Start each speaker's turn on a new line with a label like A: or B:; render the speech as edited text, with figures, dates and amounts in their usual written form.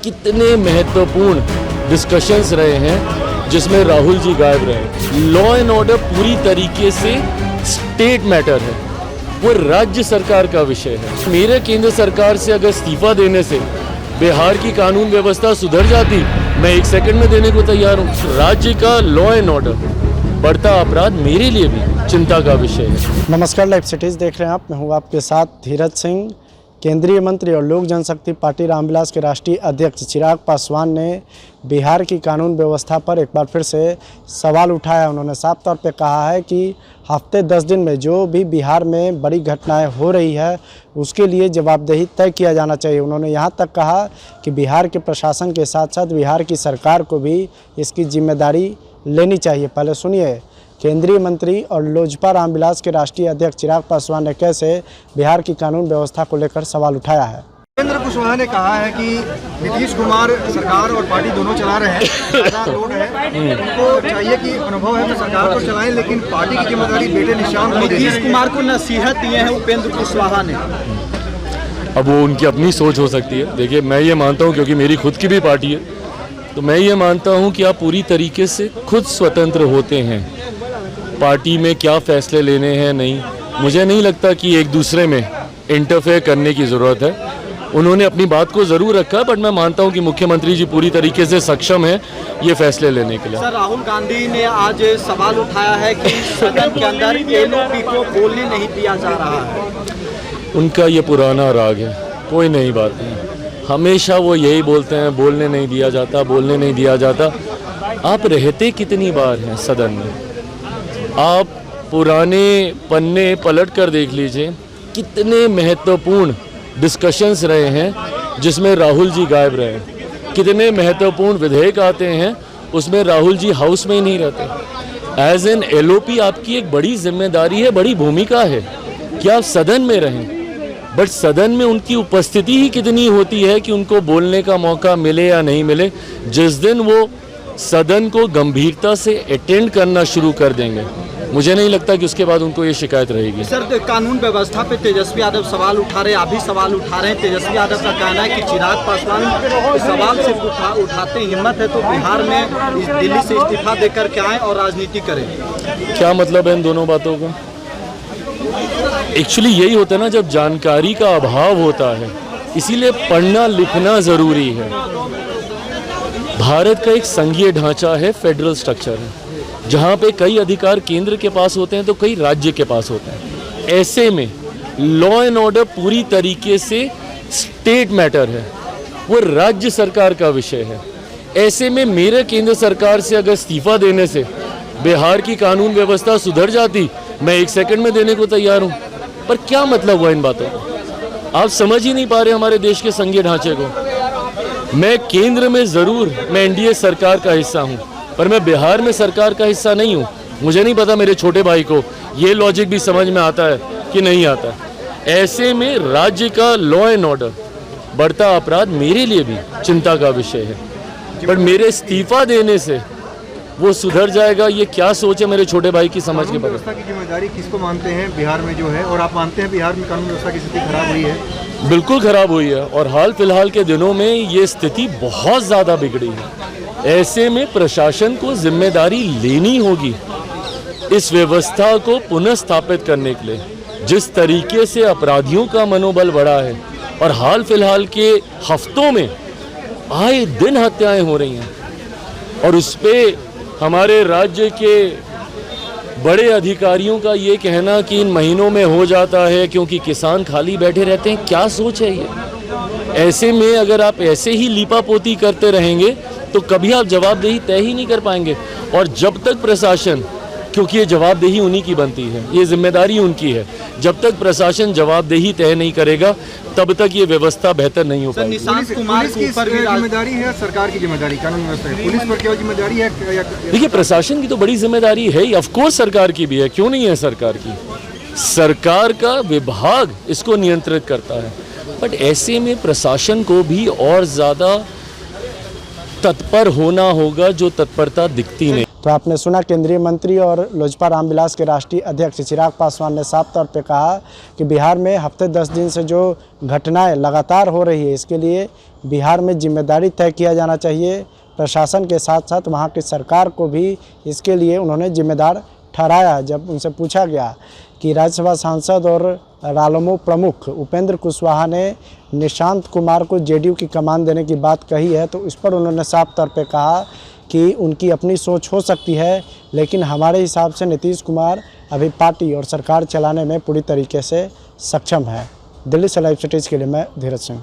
A: कितने महत्वपूर्ण डिस्कशंस रहे हैं जिसमें राहुल जी गायब रहे। लॉ एंड ऑर्डर पूरी तरीके से स्टेट मैटर है, वो राज्य सरकार का विषय है। मेरे केंद्र सरकार से अगर इस्तीफा देने से बिहार की कानून व्यवस्था सुधर जाती, मैं 1 सेकंड में देने को तैयार हूँ। राज्य का लॉ एंड ऑर्डर बढ़ता अपराध मेरे लिए भी चिंता का विषय है।
B: नमस्कार, लाइव सिटीज़ देख रहे हैं आप। मैं हूँ आपके साथ धीरज सिंह। केंद्रीय मंत्री और लोक जनशक्ति पार्टी रामविलास के राष्ट्रीय अध्यक्ष चिराग पासवान ने बिहार की कानून व्यवस्था पर एक बार फिर से सवाल उठाया। उन्होंने साफ तौर पे कहा है कि हफ्ते 10 दिन में जो भी बिहार में बड़ी घटनाएं हो रही है उसके लिए जवाबदेही तय किया जाना चाहिए। उन्होंने यहाँ तक कहा कि बिहार के प्रशासन के साथ साथ बिहार की सरकार को भी इसकी जिम्मेदारी लेनी चाहिए। पहले सुनिए केंद्रीय मंत्री और लोजपा रामविलास के राष्ट्रीय अध्यक्ष चिराग पासवान ने कैसे बिहार की कानून व्यवस्था को लेकर सवाल उठाया है।
C: उपेंद्र कुशवाहा ने कहा है कि नीतीश कुमार सरकार और पार्टी दोनों चला रहे हैं, ज़्यादा लोड है, उनको चाहिए कि अनुभव है तो सरकार को चलाएं, लेकिन पार्टी की जिम्मेदारी बेटे निशांत को दे। नीतीश कुमार को नसीहत दिए हैं उपेंद्र कुशवाहा ने।
A: अब वो उनकी अपनी सोच हो सकती है। देखिए, मैं ये मानता हूँ, क्योंकि मेरी खुद की भी पार्टी है, तो मैं ये मानता हूँ कि आप पूरी तरीके से खुद स्वतंत्र होते हैं। पार्टी में क्या फैसले लेने हैं नहीं, मुझे नहीं लगता कि एक दूसरे में इंटरफेयर करने की ज़रूरत है। उन्होंने अपनी बात को ज़रूर रखा, बट मैं मानता हूं कि मुख्यमंत्री जी पूरी तरीके से सक्षम है ये फैसले लेने के लिए।
C: सर, राहुल गांधी ने आज सवाल उठाया है कि सदन के अंदर एलओपी को बोलने नहीं दिया जा रहा है। उनका
A: ये पुराना राग है, कोई नई बात नहीं। हमेशा वो यही बोलते हैं, बोलने नहीं दिया जाता, बोलने नहीं दिया जाता। आप रहते कितनी बार हैं सदन में? आप पुराने पन्ने पलट कर देख लीजिए, कितने महत्वपूर्ण डिस्कशंस रहे हैं जिसमें राहुल जी गायब रहे। कितने महत्वपूर्ण विधेयक आते हैं उसमें राहुल जी हाउस में ही नहीं रहते। एज एन एलओपी आपकी एक बड़ी जिम्मेदारी है, बड़ी भूमिका है कि आप सदन में रहें, बट सदन में उनकी उपस्थिति ही कितनी होती है कि उनको बोलने का मौका मिले या नहीं मिले। जिस दिन वो सदन को गंभीरता से अटेंड करना शुरू कर देंगे, मुझे नहीं लगता कि उसके बाद उनको ये शिकायत रहेगी।
C: सर, कानून व्यवस्था पे तेजस्वी यादव सवाल उठा रहे हैं, अभी सवाल उठा रहे हैं। तेजस्वी यादव का कहना है कि चिराग पासवान सवाल सिर्फ उठाते हिम्मत है तो बिहार में दिल्ली से इस्तीफा देकर के आए और राजनीति करें।
A: क्या मतलब है इन दोनों बातों का? एक्चुअली यही होता है ना, जब जानकारी का अभाव होता है, इसीलिए पढ़ना लिखना ज़रूरी है। भारत का एक संघीय ढांचा है, फेडरल स्ट्रक्चर है, जहाँ पे कई अधिकार केंद्र के पास होते हैं तो कई राज्य के पास होते हैं। ऐसे में लॉ एंड ऑर्डर पूरी तरीके से स्टेट मैटर है, वो राज्य सरकार का विषय है। ऐसे में मेरे केंद्र सरकार से अगर इस्तीफा देने से बिहार की कानून व्यवस्था सुधर जाती, मैं 1 सेकंड में देने को तैयार हूँ। पर क्या मतलब हुआ इन बातों का? आप समझ ही नहीं पा रहे हमारे देश के संघीय ढांचे को। मैं केंद्र में ज़रूर, मैं एनडीए सरकार का हिस्सा हूँ, पर मैं बिहार में सरकार का हिस्सा नहीं हूँ। मुझे नहीं पता मेरे छोटे भाई को ये लॉजिक भी समझ में आता है कि नहीं आता। ऐसे में राज्य का लॉ एंड ऑर्डर बढ़ता अपराध मेरे लिए भी चिंता का विषय है। पर मेरे इस्तीफा देने से वो सुधर जाएगा, ये क्या सोच है मेरे छोटे भाई की समझ के
C: व्यवस्था की जिम्मेदारी किसको मानते हैं बिहार में जो है, और आप मानते हैं बिहार में कानून व्यवस्था की स्थिति खराब हुई है?
A: बिल्कुल खराब हुई है, और हाल फिलहाल के दिनों में ये स्थिति बहुत ज़्यादा बिगड़ी है। ऐसे में प्रशासन को जिम्मेदारी लेनी होगी इस व्यवस्था को पुनः स्थापित करने के लिए। जिस तरीके से अपराधियों का मनोबल बढ़ा है और हाल फिलहाल के हफ्तों में आए दिन हत्याएं हो रही हैं, और उस पे हमारे राज्य के बड़े अधिकारियों का ये कहना कि इन महीनों में हो जाता है क्योंकि किसान खाली बैठे रहते हैं, क्या सोच है ये? ऐसे में अगर आप ऐसे ही लीपापोती करते रहेंगे तो कभी आप जवाबदेही तय ही नहीं कर पाएंगे। और जब तक प्रशासन, क्योंकि ये जवाबदेही उन्हीं की बनती है, ये जिम्मेदारी उनकी है, जब तक प्रशासन जवाबदेही तय नहीं करेगा तब तक ये व्यवस्था बेहतर नहीं हो पाएगी।
C: पुलिस की जिम्मेदारी है, सरकार की जिम्मेदारी कानून व्यवस्था है, पुलिस पर क्या जिम्मेदारी है?
A: देखिए, प्रशासन की तो बड़ी जिम्मेदारी है ही, ऑफ कोर्स सरकार की भी है, क्यों नहीं है सरकार की। सरकार का विभाग इसको नियंत्रित करता है, बट ऐसे में प्रशासन को भी और ज़्यादा तत्पर होना होगा, जो तत्परता दिखती नहीं।
B: तो आपने सुना केंद्रीय मंत्री और लोजपा रामविलास के राष्ट्रीय अध्यक्ष चिराग पासवान ने साफ तौर पे कहा कि बिहार में हफ्ते 10 दिन से जो घटनाएं लगातार हो रही है, इसके लिए बिहार में जिम्मेदारी तय किया जाना चाहिए। प्रशासन के साथ साथ वहाँ की सरकार को भी इसके लिए उन्होंने जिम्मेदार ठहराया। जब उनसे पूछा गया कि राज्यसभा सांसद और रालोमो प्रमुख उपेंद्र कुशवाहा ने निशांत कुमार को जेडीयू की कमान देने की बात कही है, तो इस पर उन्होंने साफ तौर पे कहा कि उनकी अपनी सोच हो सकती है, लेकिन हमारे हिसाब से नीतीश कुमार अभी पार्टी और सरकार चलाने में पूरी तरीके से सक्षम है। दिल्ली से लाइव सिटीज़ के लिए मैं धीरज सिंह।